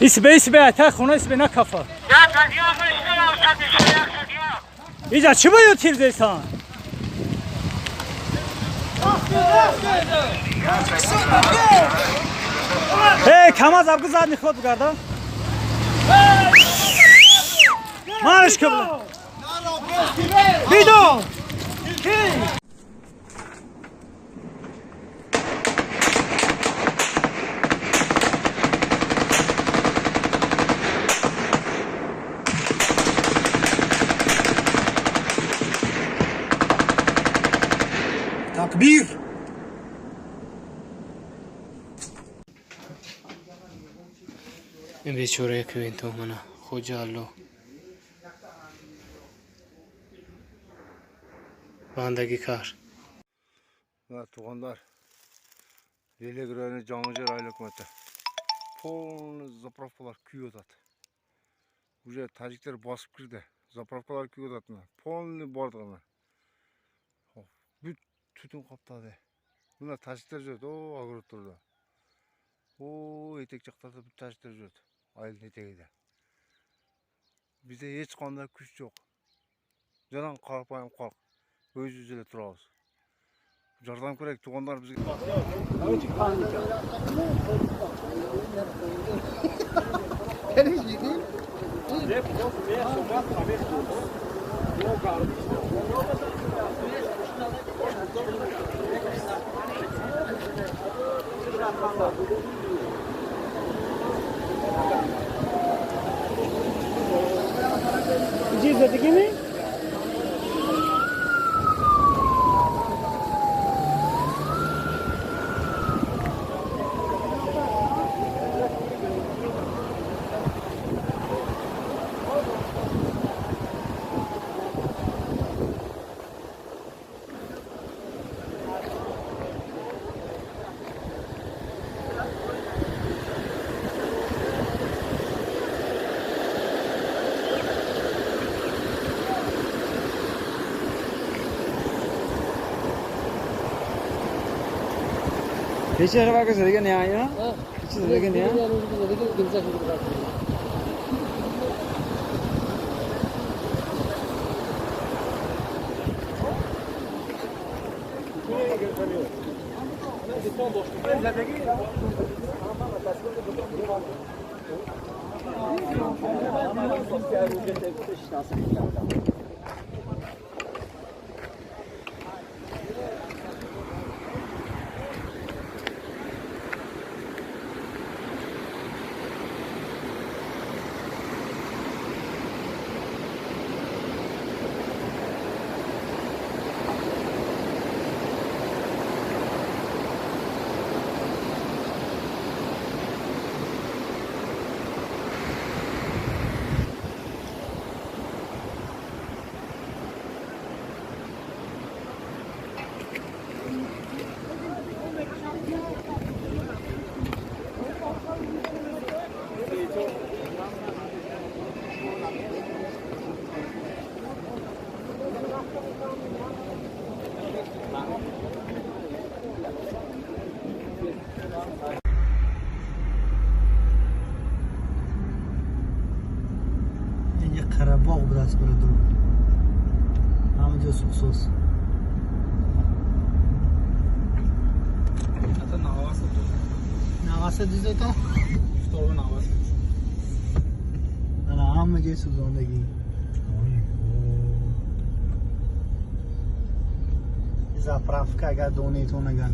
اسبه تا خونه اسبه نه کافا اینجا چی باید تیر دیسان کماز ابگو زد نخواد بگرده مارش کبله بیدو تکبیر این بیچاره که این تو منه خوجالو باندگی کار ve tuğanlar Leyla Güray'ın canlıca raylı hükümeti polnu zapravkalar küyüyor zaten. Уже Tacikler basıp girdi. Zapravkalar küyüyor zaten. Polnu bardağına. Bütün kaptadı. Bunlar Tacikler gördü. O ağır durdu. O etek çaktardı. Bu Tacikler gördü. Ayılın eteğiydi. Bize hiç kanda güç yok. Canan kalkmayalım kalk. Öz yüzüyle durağız. Jardan kerek tuğanlar bizge. Cizedeki mi? Hiç araba kızı ne ya? Hiç zırgın ne ya? Qarabog' birasi ko'radi. Hamma so'z. Ata navasi. Navasi dizayta. Stova navasi. Ana hamma so'z ondagi. Zapravka ga donate onagan.